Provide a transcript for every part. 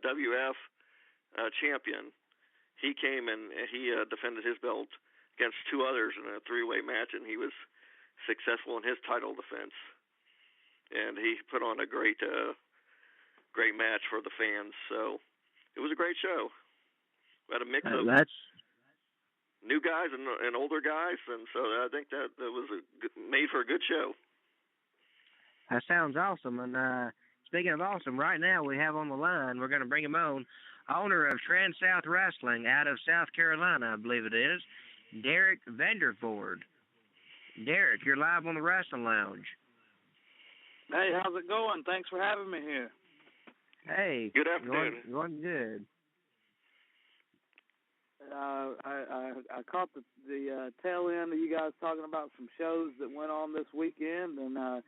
WF champion. He came and he defended his belt against two others in a three-way match, and he was successful in his title defense. And he put on a great match for the fans. So it was a great show. We had a mix of new guys and older guys, and so I think that was made for a good show. That sounds awesome. And speaking of awesome, right now we have on the line, we're going to bring him on, owner of Trans-South Wrestling out of South Carolina, I believe it is, Derik Vanderford. Derik, you're live on the Wrestling Lounge. Hey, how's it going? Thanks for having me here. Hey. Good afternoon. Going good. I caught the tail end of you guys talking about some shows that went on this weekend, and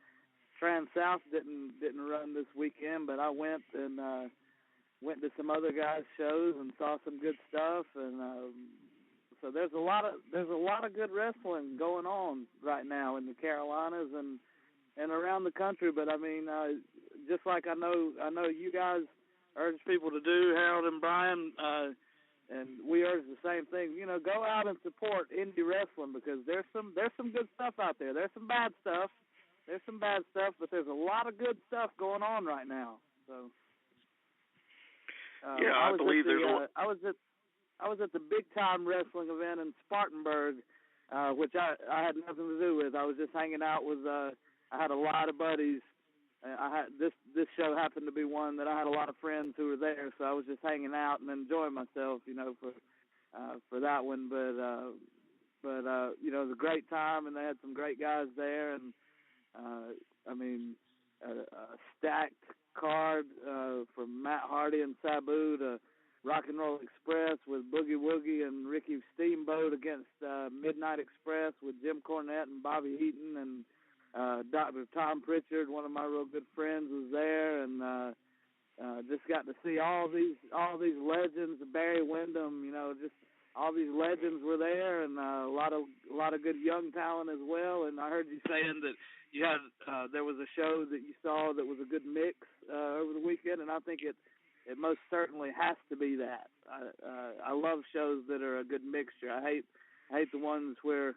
Trans-South didn't run this weekend, but I went to some other guys' shows and saw some good stuff, and so there's a lot of good wrestling going on right now in the Carolinas and around the country. But I mean, just like I know you guys urge people to do, Harold and Brian, and we urge the same thing. You know, go out and support indie wrestling, because there's some good stuff out there. There's some bad stuff, but there's a lot of good stuff going on right now. So I believe I was at the big time wrestling event in Spartanburg, which I had nothing to do with. I was just hanging out with. I had a lot of buddies. This show happened to be one that I had a lot of friends who were there, so I was just hanging out and enjoying myself, you know, for that one. But you know, it was a great time, and they had some great guys there, and I mean, a stacked card from Matt Hardy and Sabu to Rock and Roll Express with Boogie Woogie and Ricky Steamboat against Midnight Express with Jim Cornette and Bobby Eaton, and Dr. Tom Pritchard, one of my real good friends, was there, and just got to see all these legends. Barry Windham, you know, just all these legends were there, and a lot of good young talent as well. And I heard you saying that you had there was a show that you saw that was a good mix over the weekend, and I think it most certainly has to be that. I love shows that are a good mixture. I hate the ones where,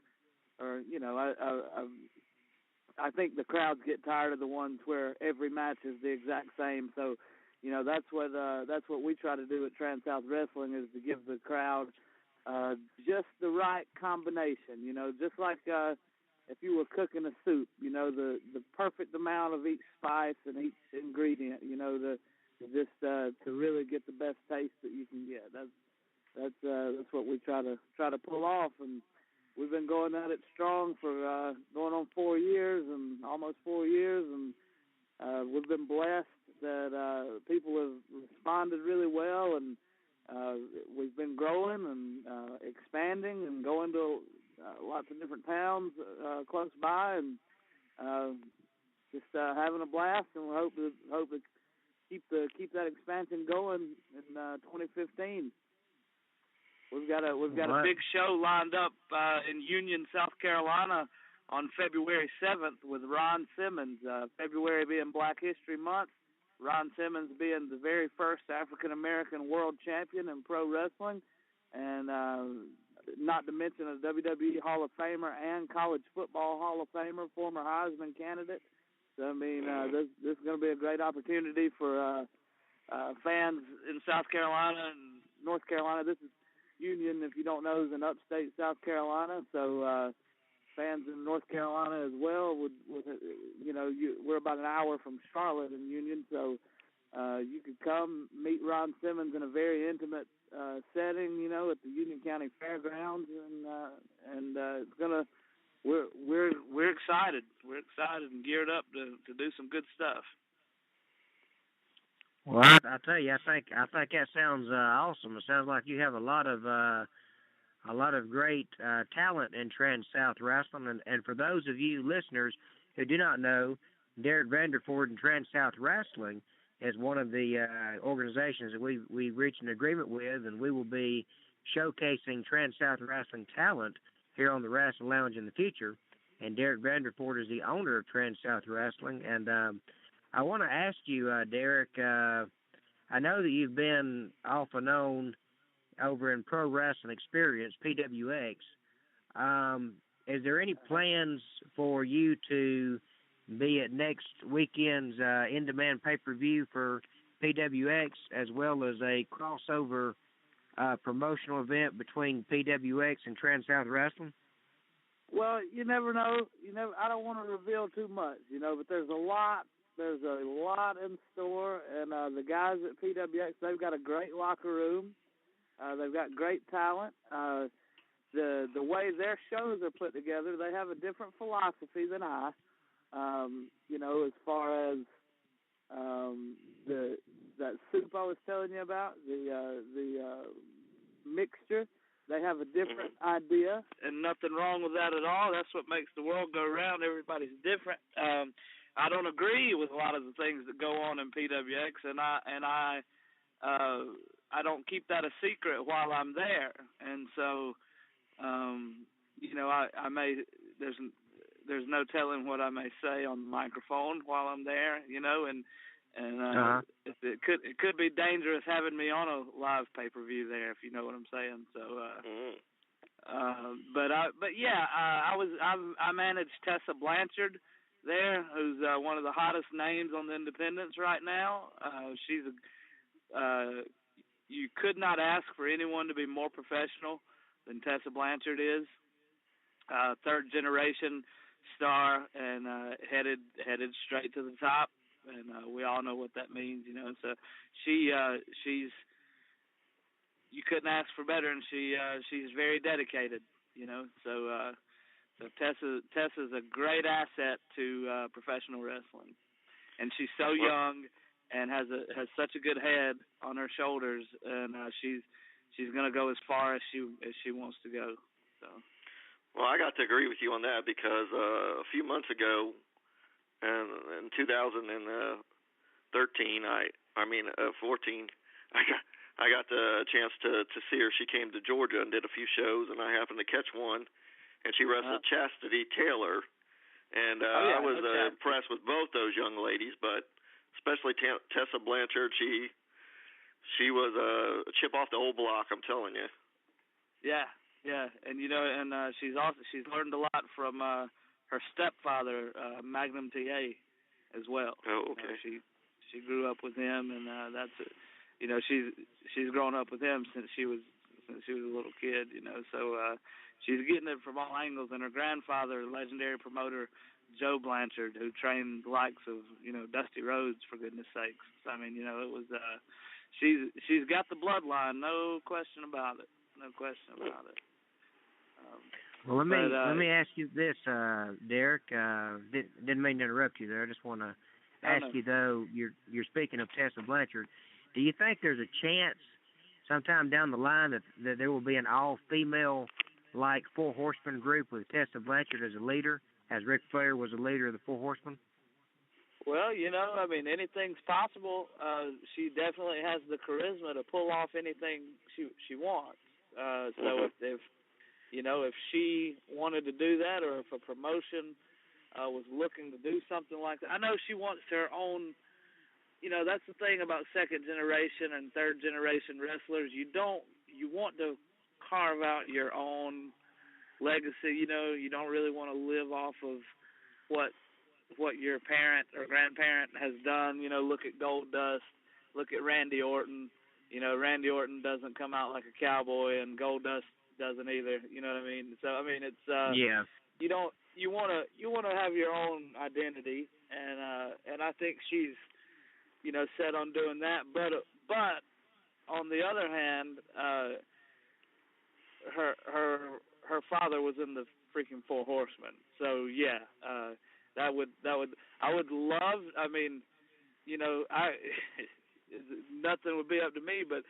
or you know, I think the crowds get tired of the ones where every match is the exact same. So, you know, that's what we try to do at Trans-South Wrestling, is to give the crowd just the right combination. You know, just like if you were cooking a soup, you know, the perfect amount of each spice and each ingredient. You know, to really get the best taste that you can get. That's what we try to pull off, and we've been going at it strong for going on 4 years, and almost 4 years, and we've been blessed that people have responded really well, and we've been growing and expanding and going to lots of different towns close by, and just having a blast, and we hope to keep that expansion going in 2015. We've got a big show lined up in Union, South Carolina on February 7th with Ron Simmons. February being Black History Month, Ron Simmons being the very first African-American world champion in pro wrestling, and not to mention a WWE Hall of Famer and college football Hall of Famer, former Heisman candidate. So, I mean, this is going to be a great opportunity for fans in South Carolina and North Carolina. This is Union, if you don't know, is in upstate South Carolina, so fans in North Carolina as well would you know, we're about an hour from Charlotte in Union, so you could come meet Ron Simmons in a very intimate setting, you know, at the Union County Fairgrounds, and it's gonna. We're excited. We're excited and geared up to do some good stuff. Well, I tell you, I think that sounds awesome. It sounds like you have a lot of great talent in Trans-South Wrestling. And for those of you listeners who do not know, Derik Vanderford and Trans-South Wrestling is one of the organizations that we reached an agreement with, and we will be showcasing Trans-South Wrestling talent here on the Wrestling Lounge in the future. And Derik Vanderford is the owner of Trans-South Wrestling, and I want to ask you, Derik, I know that you've been off and on over in Pro Wrestling Experience, PWX. Is there any plans for you to be at next weekend's in-demand pay-per-view for PWX, as well as a crossover promotional event between PWX and Trans-South Wrestling? Well, you never know. I don't want to reveal too much, but there's a lot in store, and the guys at PWX, they've got a great locker room. They've got great talent. The way their shows are put together, they have a different philosophy than I. As far as that soup I was telling you about, the mixture, they have a different idea, and nothing wrong with that at all. That's what makes the world go round. Everybody's different. I don't agree with a lot of the things that go on in PWX, and I don't keep that a secret while I'm there. And so, I may there's no telling what I may say on the microphone while I'm there, and it could be dangerous having me on a live pay-per-view there, if you know what I'm saying. So, I managed Tessa Blanchard there, who's one of the hottest names on the independents right now. You could not ask for anyone to be more professional than Tessa Blanchard is. Third generation star, and headed straight to the top, and we all know what that means, So she's you couldn't ask for better, and she's very dedicated, So Tessa's a great asset to professional wrestling, and she's so young and has such a good head on her shoulders, and she's going to go as far as she wants to go. So. Well, I got to agree with you on that because a few months ago, in 2013, 14, I got the chance to see her. She came to Georgia and did a few shows, and I happened to catch one, and she wrestled Chastity Taylor, and I was impressed with both those young ladies, but especially Tessa Blanchard. She was a chip off the old block, I'm telling you. Yeah, and she's learned a lot from her stepfather, Magnum TA, as well. Oh, okay. She grew up with him, and that's it. She's grown up with him since she was a little kid. So she's getting it from all angles. And her grandfather, legendary promoter Joe Blanchard, who trained the likes of Dusty Rhodes, for goodness sakes. So, it was she's got the bloodline, no question about it. Well, let me ask you this, Derik. Didn't mean to interrupt you there. I just want to ask you though. You're speaking of Tessa Blanchard. Do you think there's a chance sometime down the line that there will be an all-female like Four Horsemen group with Tessa Blanchard as a leader, as Ric Flair was a leader of the Four Horsemen? Well, anything's possible. She definitely has the charisma to pull off anything she wants. So if she wanted to do that, or if a promotion was looking to do something like that, I know she wants her own. That's the thing about second generation and third generation wrestlers. You want to carve out your own legacy. You don't really want to live off of what your parent or grandparent has done. Look at Goldust, look at Randy Orton. Randy Orton doesn't come out like a cowboy, and Goldust doesn't either. You know what I mean? So it's yeah. You want to have your own identity, and I think she's set on doing that. But on the other hand, her father was in the freaking Four Horsemen. So yeah, I would love. Nothing would be up to me, but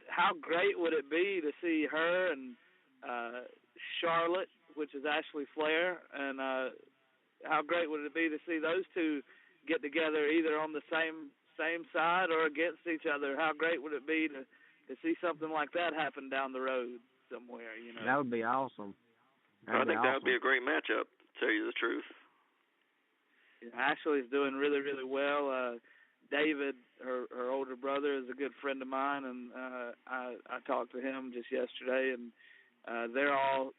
how great would it be to see her and Charlotte, which is Ashley Flair, and how great would it be to see those two get together either on the same side or against each other? How great would it be to see something like that happen down the road somewhere? That would be awesome. I think that would be a great matchup, to tell you the truth. Ashley's doing really, really well. David, her older brother, is a good friend of mine, and I talked to him just yesterday, and they're all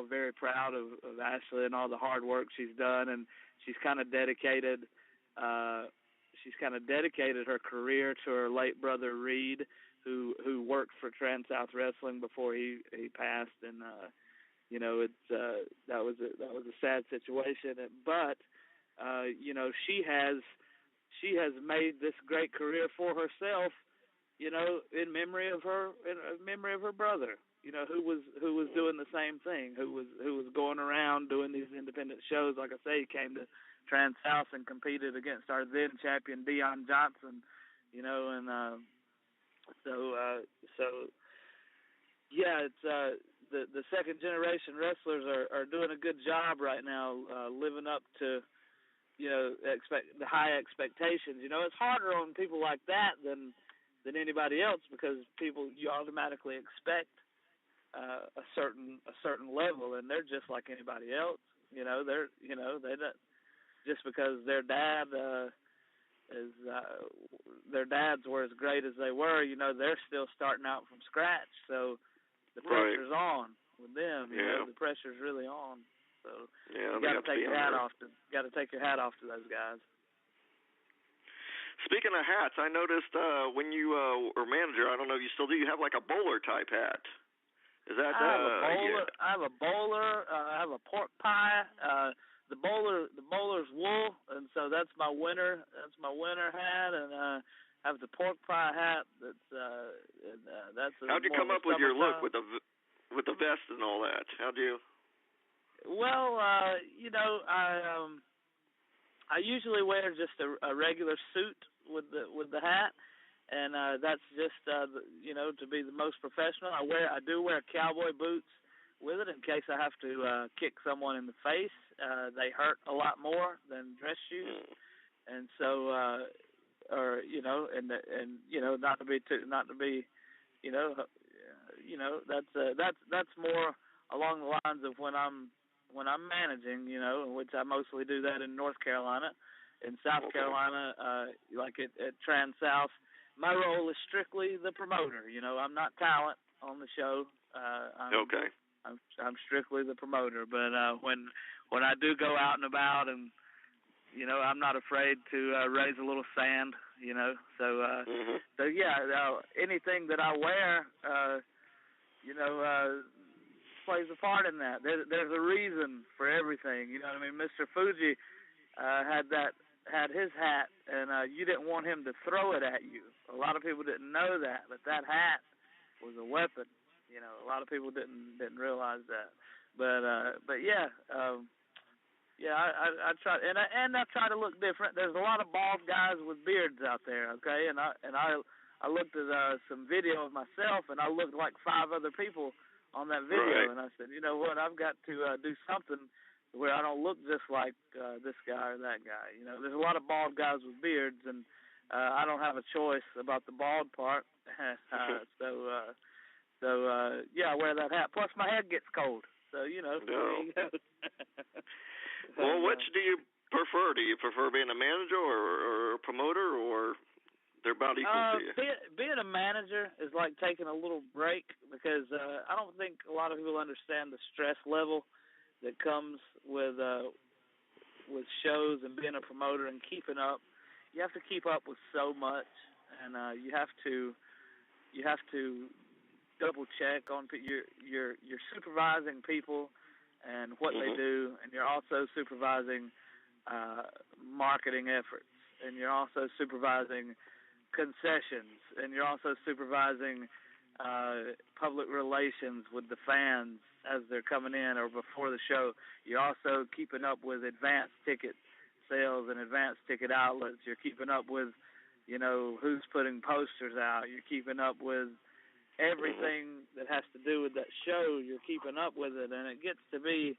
very proud of Ashley and all the hard work she's done, and she's kind of dedicated her career to her late brother Reed, who worked for Trans-South Wrestling before he passed, and that was a sad situation, but she has made this great career for herself, in memory of her brother, who was doing the same thing, who was going around doing these independent shows. Like I say, he came to Trans-South and competed against our then champion Dion Johnson, and it's the second generation wrestlers are doing a good job right now, living up to the high expectations. It's harder on people like that than anybody else, because you automatically expect a certain level, and they're just like anybody else. They don't, just because their dads were as great as they were, they're still starting out from scratch. So the pressure's on with them. The pressure's really on. So you got to take your hat off to those guys. Speaking of hats, I noticed when you were manager, I don't know if you still do, you have like a bowler type hat. Is that? I have a bowler. I have a pork pie. The bowler's wool, and so that's my winter hat, and I have the pork pie hat. That's. How'd you come up with your look with the vest and all that? How'd you? Well, I usually wear just a regular suit with the hat, and that's just to be the most professional. I do wear cowboy boots with it in case I have to kick someone in the face. They hurt a lot more than dress shoes, and so not to be that's more along the lines of when I'm managing, in which I mostly do that in North Carolina. In South Carolina, like at Trans-South, my role is strictly the promoter. I'm not talent on the show. I'm strictly the promoter. But when I do go out and about, and I'm not afraid to raise a little sand. So anything that I wear, plays a part in that. There's a reason for everything. You know what I mean? Mr. Fuji had his hat, and you didn't want him to throw it at you. A lot of people didn't know that, but that hat was a weapon. A lot of people didn't realize that. But I try, and I try to look different. There's a lot of bald guys with beards out there, okay? And I looked at some video of myself, and I looked like 5 other people on that video, and I said, you know what, I've got to do something where I don't look just like this guy or that guy. There's a lot of bald guys with beards, and I don't have a choice about the bald part. I wear that hat. Plus, my head gets cold, so there you go. Well, which do you prefer? Do you prefer being a manager or a promoter, or they're about equal to you? Being a manager is like taking a little break, because I don't think a lot of people understand the stress level that comes with shows and being a promoter and keeping up. You have to keep up with so much, and you have to double check on you're supervising people and what they do, and you're also supervising marketing efforts, and you're also supervising concessions, and you're also supervising public relations with the fans as they're coming in or before the show. You're also keeping up with advance ticket sales and advance ticket outlets. You're keeping up with, who's putting posters out. You're keeping up with everything that has to do with that show. You're keeping up with it, and it gets to be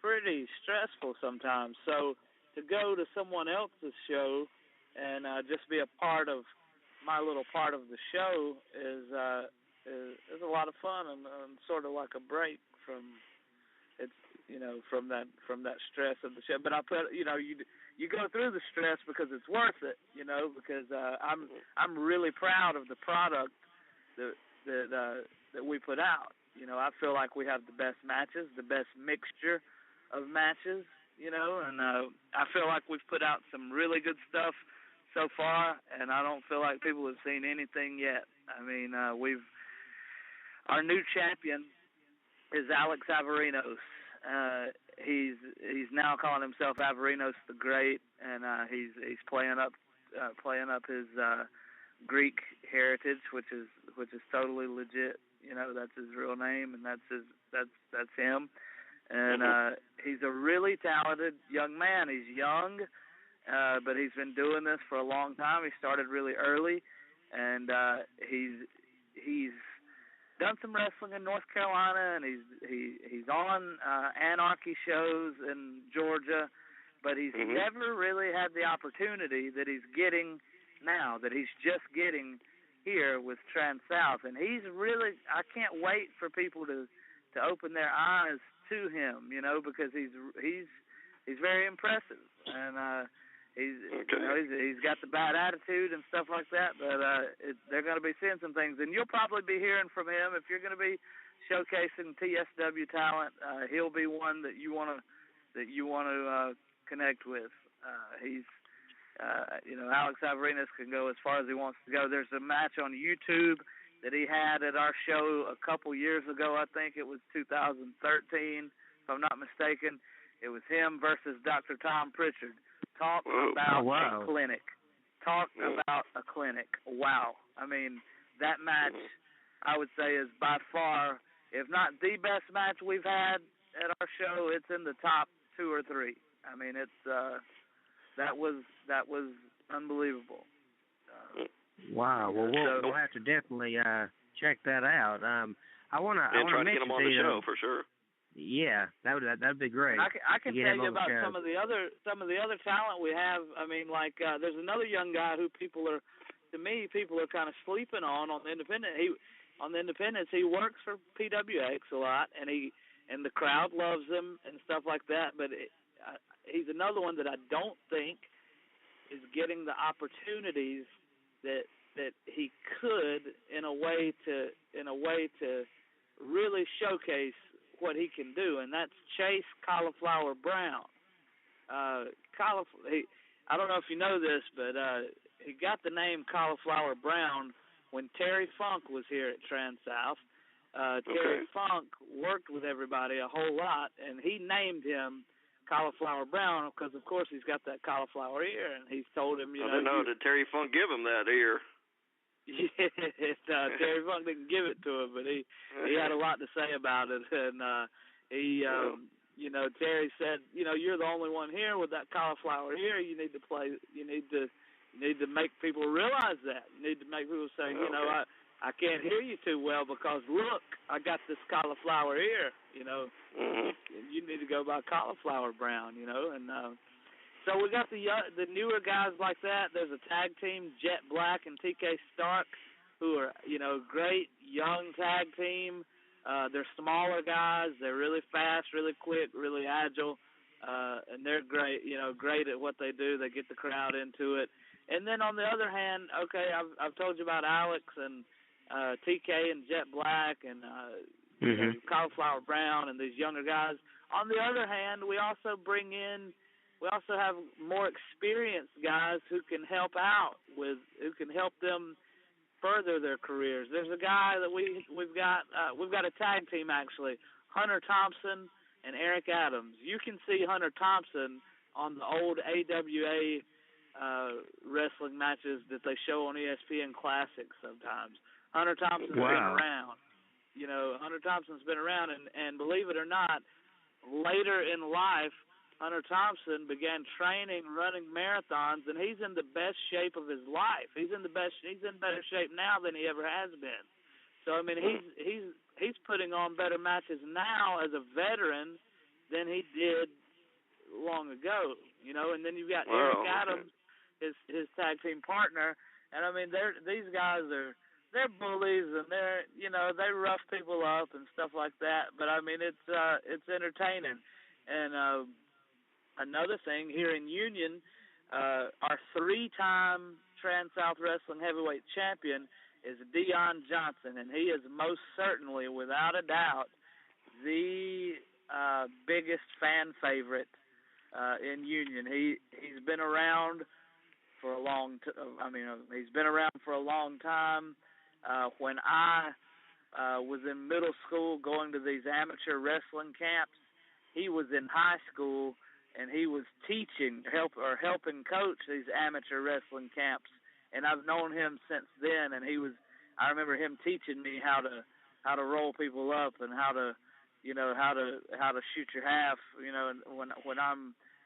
pretty stressful sometimes. So to go to someone else's show and just be a part of my little part of the show is a lot of fun, and sort of like a break from. from that stress of the show. But I put, you go through the stress because it's worth it, because I'm really proud of the product that we put out. I feel like we have the best matches, the best mixture of matches, and I feel like we've put out some really good stuff so far, and I don't feel like people have seen anything yet. I mean, our new champion is Alex Averinos. He's now calling himself Averinos the Great, and he's playing up his Greek heritage, which is totally legit. That's his real name, and that's him. And he's a really talented young man. He's young, but he's been doing this for a long time. He started really early, and he's done some wrestling in North Carolina, and he's on Anarchy shows in Georgia, but he's never really had the opportunity that he's getting now, that he's just getting here with Trans-South. And he's really, I can't wait for people to open their eyes to him, because he's very impressive, and he's got the bad attitude and stuff like that, but they're going to be seeing some things, and you'll probably be hearing from him if you're going to be showcasing TSW talent. He'll be one that you want to connect with. He's Alex Averinos can go as far as he wants to go. There's a match on YouTube that he had at our show a couple years ago. I think it was 2013, if I'm not mistaken. It was him versus Dr. Tom Pritchard. Talk about a clinic. Talk about a clinic. Wow. I mean, that match, I would say, is by far, if not the best match we've had at our show, it's in the top 2 or 3. I mean, it's that was unbelievable. Wow. Well, we'll have to definitely check that out. I want to try to get him on the show for sure. Yeah, that'd be great. I can tell you about some of the other talent we have. I mean, like there's another young guy who people are kind of sleeping on the independent. On the independents, he works for PWX a lot, and the crowd loves him and stuff like that. But he's another one that I don't think is getting the opportunities that he could in a way to really showcase what he can do, and that's Chase Cauliflower Brown. I don't know if you know this, but he got the name Cauliflower Brown when Terry Funk was here at Trans-South. Terry Funk worked with everybody a whole lot, and he named him Cauliflower Brown because, of course, he's got that cauliflower ear, and he's told him, I don't know, did Terry Funk give him that ear? Yeah, Terry Funk didn't give it to him, but he had a lot to say about it, and Terry said, you're the only one here with that cauliflower ear. You need to make people realize that. You need to make people say, I can't hear you too well because look, I got this cauliflower ear. You need to go by Cauliflower Brown. And so we got the newer guys like that. There's a tag team, Jet Black and TK Stark, who are, great young tag team. They're smaller guys. They're really fast, really quick, really agile, and they're great, great at what they do. They get the crowd into it. And then on the other hand, I've told you about Alex and TK and Jet Black and Cauliflower Brown and these younger guys. On the other hand, we also have more experienced guys who can help them further their careers. There's a guy that we've got a tag team actually, Hunter Thompson and Eric Adams. You can see Hunter Thompson on the old AWA wrestling matches that they show on ESPN Classics sometimes. Hunter Thompson's been around. Hunter Thompson's been around, and believe it or not, later in life, Hunter Thompson began training, running marathons, and he's in the best shape of his life. He's in better shape now than he ever has been. So I mean, he's putting on better matches now as a veteran than he did long ago. And then you've got Eric Adams, his tag team partner, and I mean these guys are they're bullies and they rough people up and stuff like that. But I mean, it's entertaining. And another thing here in Union, our three-time Trans South Wrestling Heavyweight Champion is Dion Johnson, and he is most certainly, without a doubt, the biggest fan favorite in Union. He's been around for a long he's been around for a long time. When I was in middle school going to these amateur wrestling camps, he was in high school and he was helping coach these amateur wrestling camps, and I've known him since then. And I remember him teaching me how to roll people up and how to shoot your half, and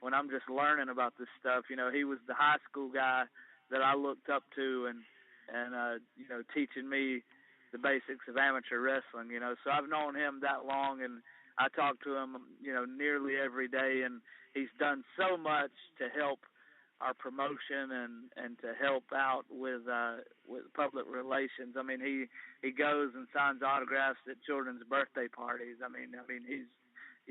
when I'm just learning about this stuff. He was the high school guy that I looked up to, and teaching me the basics of amateur wrestling. So I've known him that long, and I talk to him nearly every day, and he's done so much to help our promotion and to help out with public relations. I mean, he goes and signs autographs at children's birthday parties. I mean he's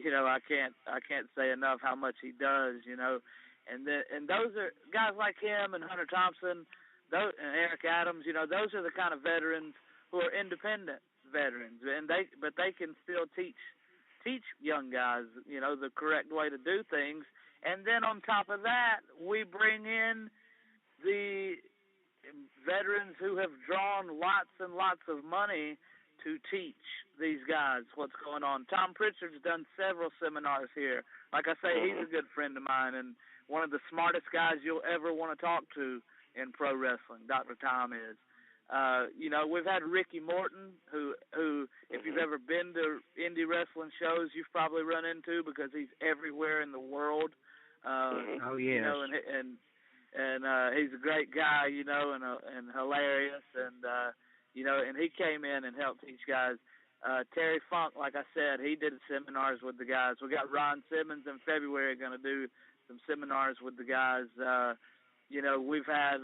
I can't say enough how much he does. And those are guys like him and Hunter Thompson, and Eric Adams. Those are the kind of veterans who are independent veterans, and they can still teach young guys the correct way to do things. And then on top of that, we bring in the veterans who have drawn lots and lots of money to teach these guys what's going on. Tom Pritchard's done several seminars here. Like I say, he's a good friend of mine and one of the smartest guys you'll ever want to talk to in pro wrestling. Dr. Tom is. We've had Ricky Morton, who if you've ever been to indie wrestling shows, you've probably run into because he's everywhere in the world. Oh yes. And he's a great guy, and hilarious, and and he came in and helped teach guys. Terry Funk, like I said, he did seminars with the guys. We got Ron Simmons in February going to do some seminars with the guys. We've had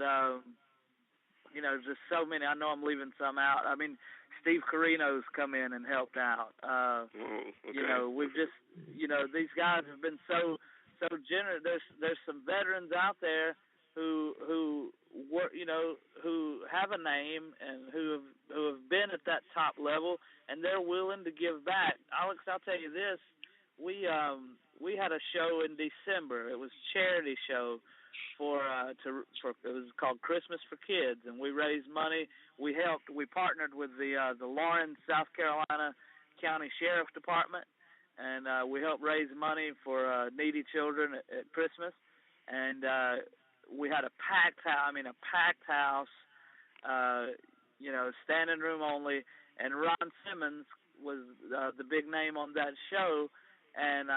just so many. I know I'm leaving some out. I mean, Steve Carino's come in and helped out. Okay. We've just these guys have been so generous. There's some veterans out there who have a name and who have been at that top level, and they're willing to give back. Alex, I'll tell you this: we had a show in December. It was a charity show for it was called Christmas for Kids, and we raised money. We partnered with the Lawrence, South Carolina County Sheriff Department, and we helped raise money for needy children at Christmas. And we had a packed house, standing room only. And Ron Simmons was the big name on that show. And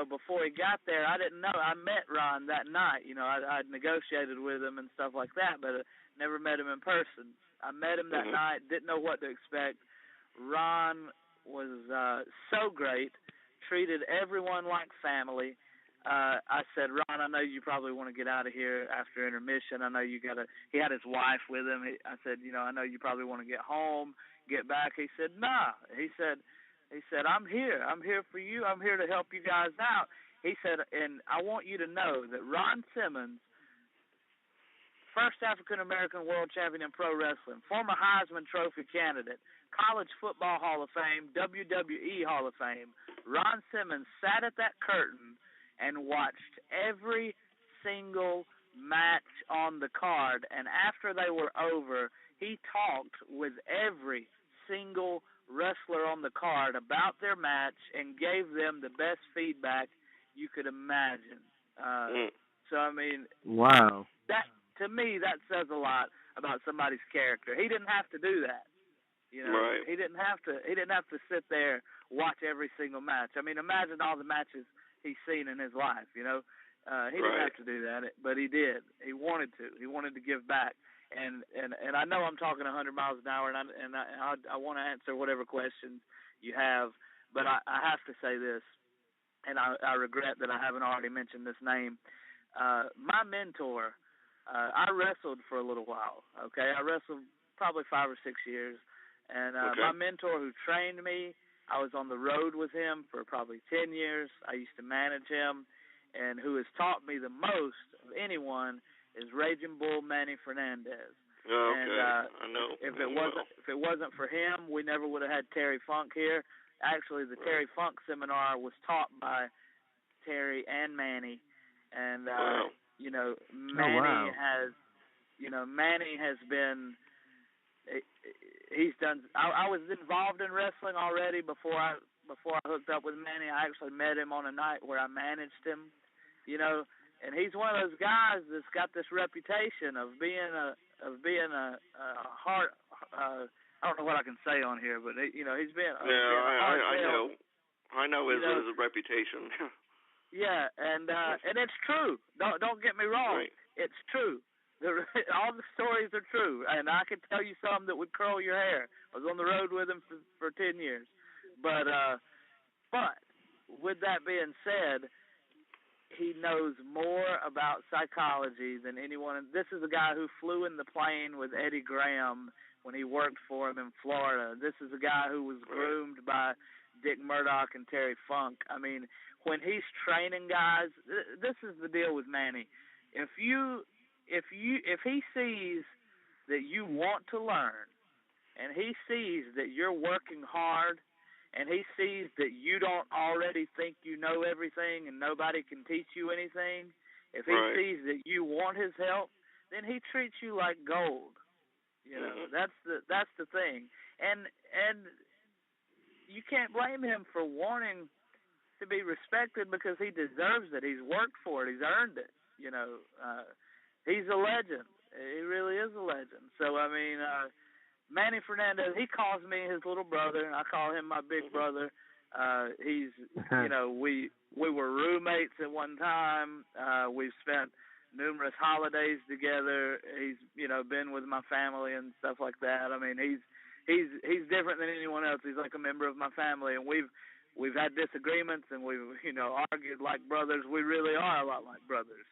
before he got there, I didn't know. I met Ron that night. I'd negotiated with him and stuff like that, but I never met him in person. I met him that night. Didn't know what to expect. Ron was so great. Treated everyone like family. I said, Ron, I know you probably want to get out of here after intermission. I know you gotta. He had his wife with him. I said, I know you probably want to get home, get back. He said, nah. He said, I'm here. I'm here for you. I'm here to help you guys out. He said, and I want you to know that Ron Simmons, first African-American world champion in pro wrestling, former Heisman Trophy candidate, College Football Hall of Fame, WWE Hall of Fame, Ron Simmons sat at that curtain and watched every single match on the card, and after they were over, he talked with every single wrestler on the card about their match and gave them the best feedback you could imagine. So I mean, wow. That to me that says a lot about somebody's character. He didn't have to do that. Right. He didn't have to sit there watch every single match. I mean, imagine all the matches he's seen in his life. He didn't have to do that, but he did. He wanted to. He wanted to give back. And I know I'm talking 100 miles an hour, and I want to answer whatever questions you have, but I have to say this, and I regret that I haven't already mentioned this name. My mentor, I wrestled for a little while. Okay, I wrestled probably 5 or 6 years. And my mentor who trained me, I was on the road with him for probably 10 years. I used to manage him. And who has taught me the most of anyone is Raging Bull Manny Fernandez. Okay, and I know. If it wasn't for him, we never would have had Terry Funk here. Actually, the Terry Funk seminar was taught by Terry and Manny, and Manny has been. He's done. I was involved in wrestling already before I hooked up with Manny. I actually met him on a night where I managed him, and he's one of those guys that's got this reputation of being a hard. I don't know what I can say on here, but he's been. I know his reputation. Yeah, and it's true. Don't get me wrong. Right. It's true. All the stories are true, and I can tell you some that would curl your hair. I was on the road with him for 10 years, but with that being said, he knows more about psychology than anyone. This is a guy who flew in the plane with Eddie Graham when he worked for him in Florida. This is a guy who was groomed by Dick Murdoch and Terry Funk. I mean, when he's training guys, this is the deal with Manny. If he sees that you want to learn, and he sees that you're working hard, and he sees that you don't already think you know everything and nobody can teach you anything, if he sees that you want his help, then he treats you like gold. That's the thing. And you can't blame him for wanting to be respected because he deserves it. He's worked for it. He's earned it. He's a legend. He really is a legend. So, I mean, Manny Fernandez, he calls me his little brother, and I call him my big brother. He's, we were roommates at one time. We've spent numerous holidays together. He's, been with my family and stuff like that. I mean, he's different than anyone else. He's like a member of my family, and we've had disagreements, and we've, argued like brothers. We really are a lot like brothers,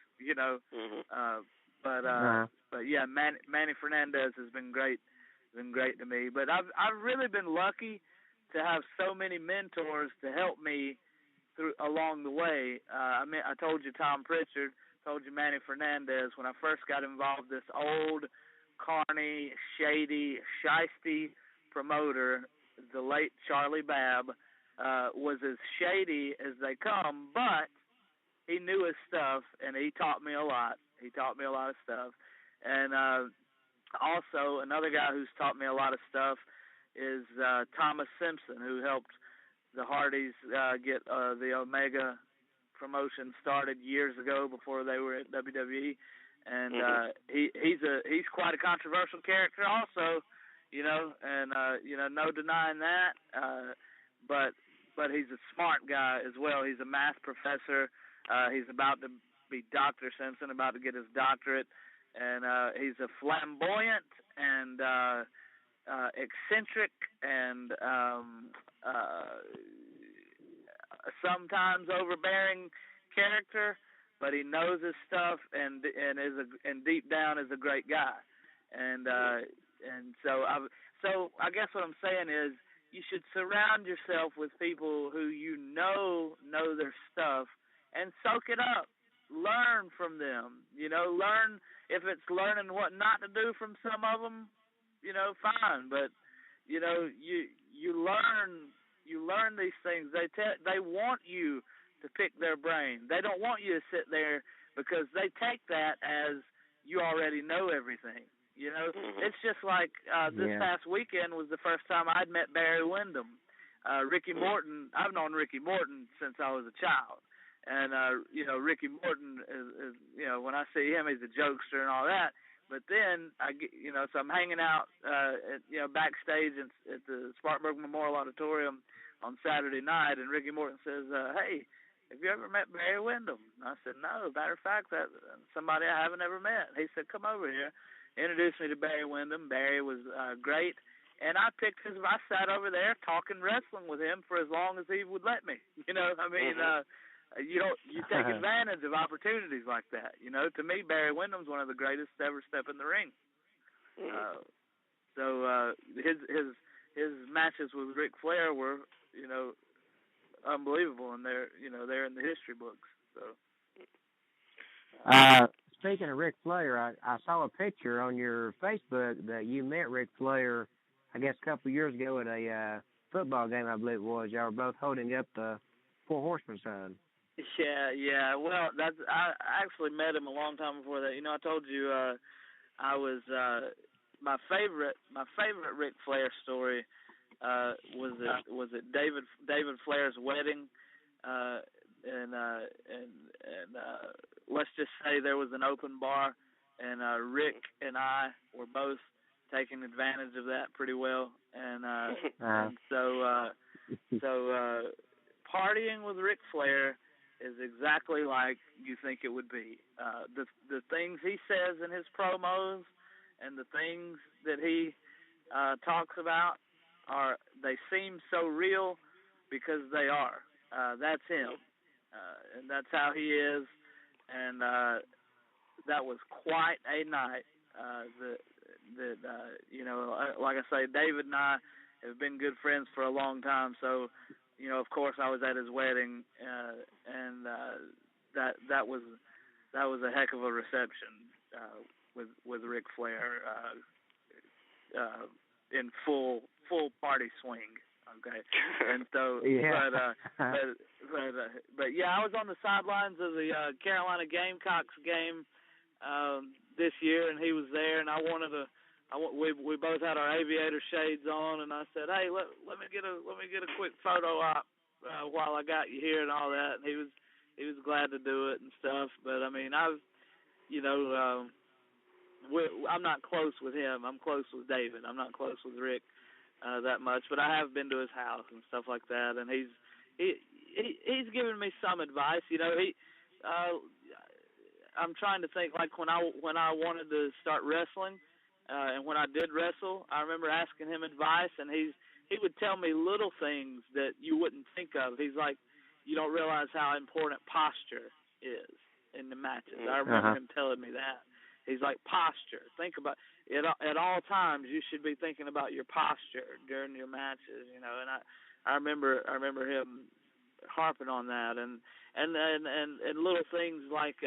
But yeah, Manny Fernandez has been great. Been great to me, but I've really been lucky to have so many mentors to help me through along the way. I told you Tom Pritchard, told you Manny Fernandez. When I first got involved, this old, carny, shady, shisty promoter, the late Charlie Babb, was as shady as they come, but he knew his stuff, and he taught me a lot. He taught me a lot of stuff, and also, another guy who's taught me a lot of stuff is Thomas Simpson, who helped the Hardys get the Omega promotion started years ago before they were at WWE, and he's quite a controversial character, also, and no denying that. But he's a smart guy as well. He's a math professor. He's about to be Dr. Simpson, about to get his doctorate. And he's a flamboyant and eccentric and sometimes overbearing character, but he knows his stuff and deep down is a great guy. And so I guess what I'm saying is you should surround yourself with people who know their stuff and soak it up. Learn from them. Learn. If it's learning what not to do from some of them, fine. But you learn these things. They want you to pick their brain. They don't want you to sit there because they take that as you already know everything. It's just like this past weekend was the first time I'd met Barry Windham. Ricky Morton. I've known Ricky Morton since I was a child. And, Ricky Morton is, when I see him, he's a jokester and all that. But then, so I'm hanging out, backstage at the Spartanburg Memorial Auditorium on Saturday night, and Ricky Morton says, hey, have you ever met Barry Windham? And I said, no. Matter of fact, that's somebody I haven't ever met. He said, come over here. Introduced me to Barry Windham. Barry was great. And I sat over there talking wrestling with him for as long as he would let me. You take advantage of opportunities like that. To me, Barry Windham's one of the greatest to ever step in the ring. So his matches with Ric Flair were, unbelievable, and they're in the history books. So. Speaking of Ric Flair, I saw a picture on your Facebook that you met Ric Flair, I guess a couple of years ago at a football game, I believe it was. Y'all were both holding up the Four Horsemen sign. Yeah. Well, I actually met him a long time before that. I told you I was my favorite Ric Flair story was at David Flair's wedding, and let's just say there was an open bar, and Rick and I were both taking advantage of that pretty well, and so partying with Ric Flair is exactly like you think it would be. The things he says in his promos and the things that he talks about they seem so real because they are. That's him, and that's how he is. And that was quite a night. Like I say, David and I have been good friends for a long time. So, of course, I was at his wedding, and that was a heck of a reception with Ric Flair in full party swing. Okay, and so, yeah. but yeah, I was on the sidelines of the Carolina Gamecocks game this year, and he was there, and we both had our aviator shades on, and I said, hey, let me get a quick photo op while I got you here and all that, and he was glad to do it and stuff. But I mean, I'm not close with him. I'm close with David. I'm not close with Rick that much, but I have been to his house and stuff like that, and he's given me some advice. I'm trying to think, like when I wanted to start wrestling, and when I did wrestle, I remember asking him advice, and he would tell me little things that you wouldn't think of. He's like, you don't realize how important posture is in the matches. I remember him telling me that. He's like, posture. Think about it at all times. You should be thinking about your posture during your matches, and I remember him harping on that, and little things like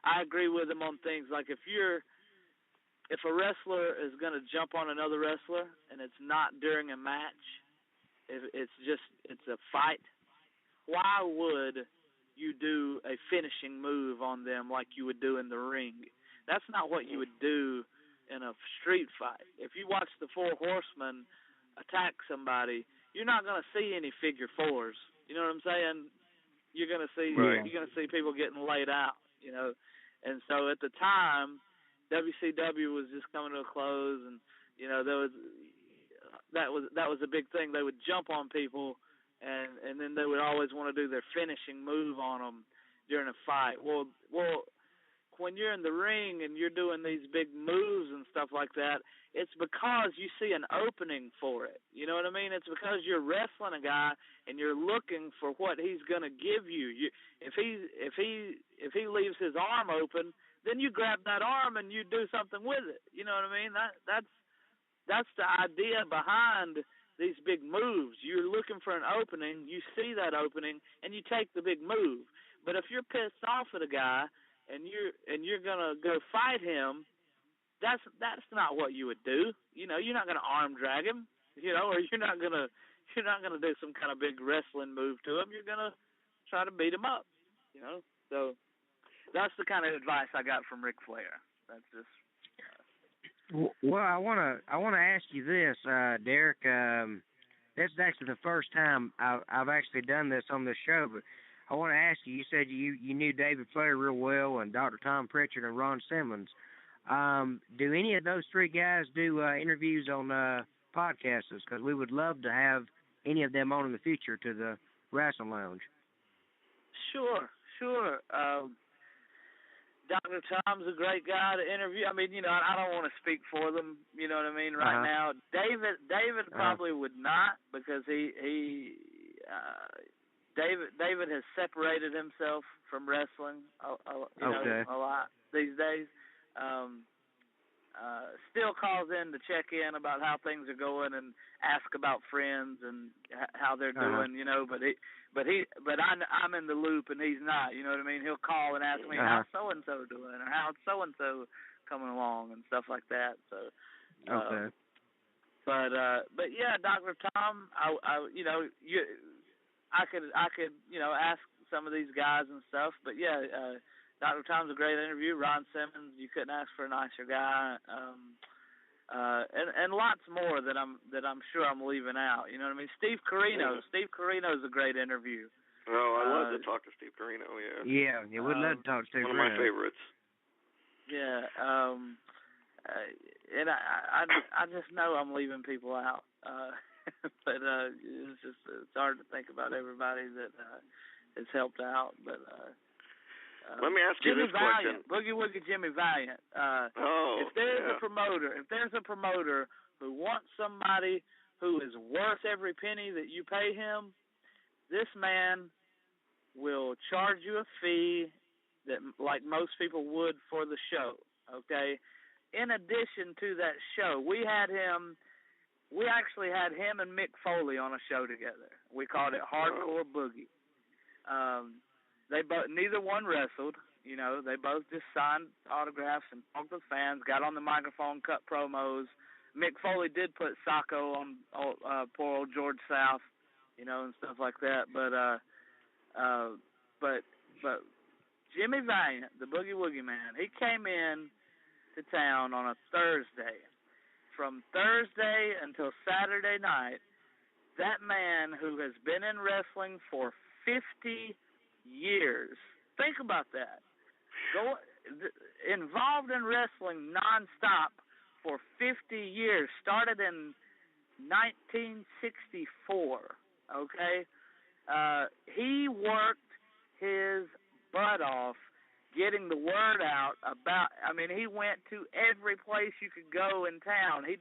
I agree with him on things like if a wrestler is going to jump on another wrestler and it's not during a match, if it's a fight, why would you do a finishing move on them like you would do in the ring? That's not what you would do in a street fight. If you watch the Four Horsemen attack somebody, you're not going to see any figure fours. You know what I'm saying? You're going to see people getting laid out, And so at the time, WCW was just coming to a close, and that was a big thing. They would jump on people, and then they would always want to do their finishing move on them during a fight. Well, when you're in the ring and you're doing these big moves and stuff like that, it's because you see an opening for it. You know what I mean? It's because you're wrestling a guy and you're looking for what he's going to give you. If he leaves his arm open, then you grab that arm and you do something with it. You know what I mean? That's the idea behind these big moves. You're looking for an opening, you see that opening, and you take the big move. But if you're pissed off at a guy and you're gonna go fight him, that's not what you would do. You're not gonna arm drag him, or you're not gonna do some kind of big wrestling move to him. You're gonna try to beat him up. So that's the kind of advice I got from Ric Flair. That's just. Well, I wanna ask you this, Derik. This is actually the first time I've actually done this on this show, but I want to ask you. You said you knew David Flair real well, and Dr. Tom Pritchard and Ron Simmons. Do any of those three guys do interviews on podcasts? Because we would love to have any of them on in the future to the Wrestling Lounge. Sure. Dr. Tom's a great guy to interview. I mean, I don't want to speak for them. You know what I mean? Right now, David probably would not, because David has separated himself from wrestling a lot these days. still calls in to check in about how things are going and ask about friends and how they're doing, you know. But I'm in the loop and he's not. You know what I mean? He'll call and ask me how's so and so doing or how's so and so coming along and stuff like that. So. Okay. But yeah, Dr. Tom, I could ask some of these guys and stuff. But yeah, Dr. Tom's a great interview. Ron Simmons, you couldn't ask for a nicer guy. And lots more that I'm sure I'm leaving out. You know what I mean? Steve Carino. Yeah. Steve Carino's a great interview. Oh, I love to talk to Steve Carino. Yeah. Yeah, we'd love to talk to Steve Carino. One of my favorites. Yeah. And I just know I'm leaving people out. But it's hard to think about everybody that has helped out. But let me ask you Jimmy this Valiant, question. Boogie Woogie Jimmy Valiant. If there's a promoter who wants somebody who is worth every penny that you pay him, this man will charge you a fee that like most people would for the show. Okay. In addition to that show, we actually had him and Mick Foley on a show together. We called it Hardcore Boogie. Neither one wrestled. You know, they both just signed autographs and talked with fans, got on the microphone, cut promos. Mick Foley did put Sacco on poor old George South, you know, and stuff like that. But Jimmy Valiant, the Boogie Woogie Man, he came in to town on a Thursday. From Thursday until Saturday night, that man who has been in wrestling for 50 years, think about that, involved in wrestling nonstop for 50 years, started in 1964, okay? He worked his butt off getting the word out about, he went to every place you could go in town. We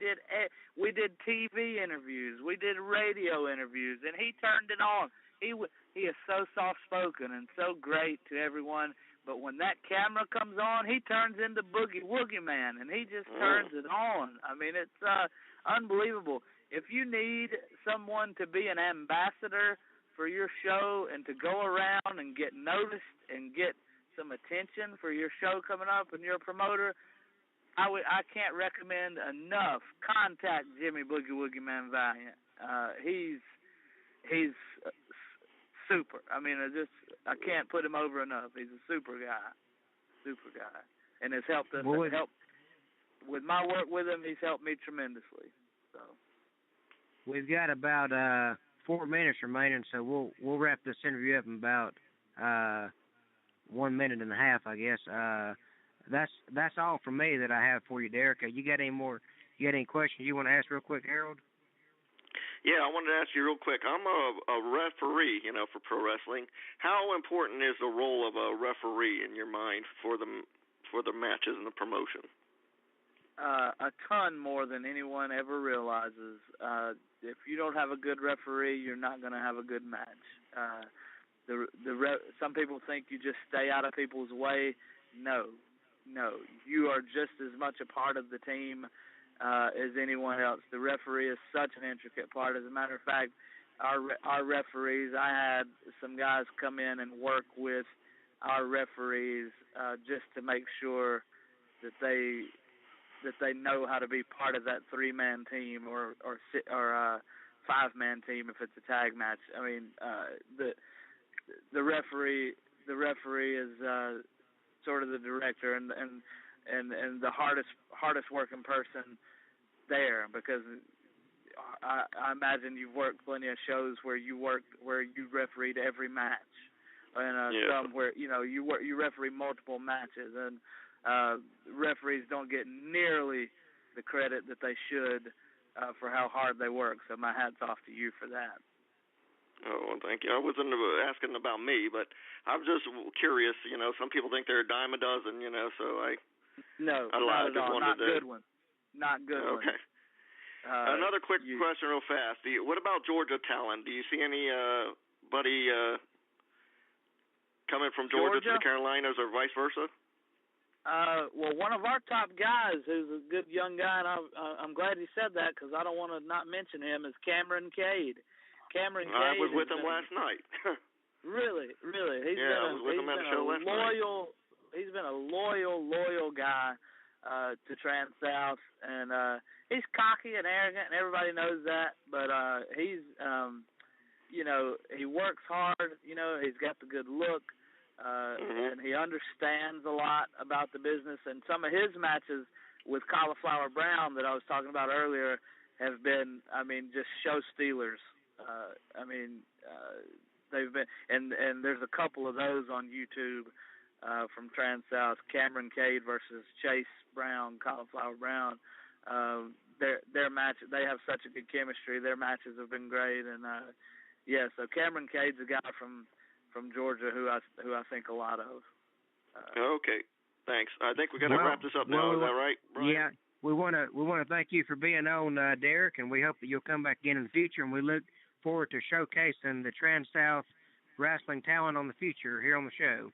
did TV interviews, we did radio interviews, and he turned it on. He is so soft-spoken and so great to everyone, but when that camera comes on, he turns into Boogie Woogie Man, and he just turns it on. It's unbelievable. If you need someone to be an ambassador for your show and to go around and get noticed and get some attention for your show coming up and you're a promoter, I can't recommend enough. Contact Jimmy Boogie Woogie Man Valiant. He's super. I can't put him over enough. He's a super guy, and has helped us. With my work with him, he's helped me tremendously. So we've got about 4 minutes remaining, so we'll wrap this interview up in about 1 minute and a half, I guess. That's all from me that I have for you, Derik. You got any questions you want to ask real quick, Harold? Yeah, I wanted to ask you real quick. I'm a referee, for pro wrestling. How important is the role of a referee in your mind for the matches and the promotion? A ton more than anyone ever realizes. If you don't have a good referee, you're not going to have a good match. Some people think you just stay out of people's way. No, you are just as much a part of the team as anyone else. The referee is such an intricate part. As a matter of fact, our referees, I had some guys come in and work with our referees just to make sure that they know how to be part of that 3-man team or 5-man team if it's a tag match. The referee is sort of the director and the hardest working person there, because I imagine you've worked plenty of shows where you refereed every match, and some where you referee multiple matches, and referees don't get nearly the credit that they should for how hard they work. So my hat's off to you for that. Oh, well, thank you. I wasn't asking about me, but I'm just curious. Some people think they're a dime a dozen. No, not at all. Not good ones. Not good ones. Okay. Another quick question, real fast. What about Georgia talent? Do you see anybody coming from Georgia to the Carolinas or vice versa? Well, one of our top guys, who's a good young guy, and I'm glad you said that because I don't want to not mention him, is Cameron Cade. Cameron Cade. I was with him last night. Really? I was with him at the show last night. He's been a loyal guy to Trans-South, and he's cocky and arrogant, and everybody knows that. But he's, he works hard. He's got the good look. And he understands a lot about the business, and some of his matches with Cauliflower Brown that I was talking about earlier have been, just show stealers. They've been, and there's a couple of those on YouTube from Trans-South, Cameron Cade versus Chase Brown, Cauliflower Brown. Their match, they have such a good chemistry. Their matches have been great, and so Cameron Cade's a guy from Georgia who I think a lot of. Okay, thanks. I think we're going to wrap this up now. Is that right, Brian? Yeah, we want to thank you for being on, Derik, and we hope that you'll come back again in the future. And we look forward to showcasing the Trans-South wrestling talent on the future here on the show.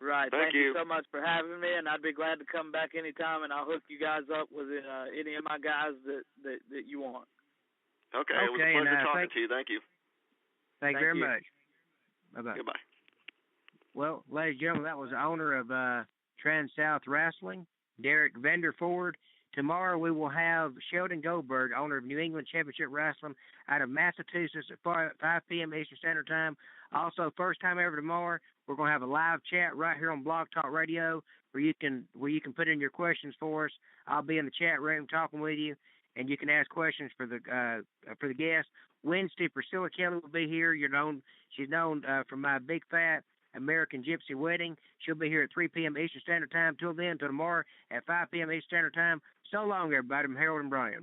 Right. Thank you so much for having me, and I'd be glad to come back anytime, and I'll hook you guys up with any of my guys that you want. Okay. It was a pleasure talking to you. Thank you. Thank you very much. Bye-bye. Goodbye. Well, ladies and gentlemen, that was the owner of Trans-South Wrestling, Derik Vanderford. Tomorrow we will have Sheldon Goldberg, owner of New England Championship Wrestling, out of Massachusetts at 5 p.m. Eastern Standard Time. Also, first time ever tomorrow, we're going to have a live chat right here on Blog Talk Radio where you can put in your questions for us. I'll be in the chat room talking with you, and you can ask questions for the guests. Wednesday, Priscilla Kelly will be here. She's known from my Big Fat American Gypsy Wedding. She'll be here at 3 p.m. Eastern Standard Time. Till tomorrow at 5 p.m. Eastern Standard Time. So long, everybody. I'm Harold and Brian.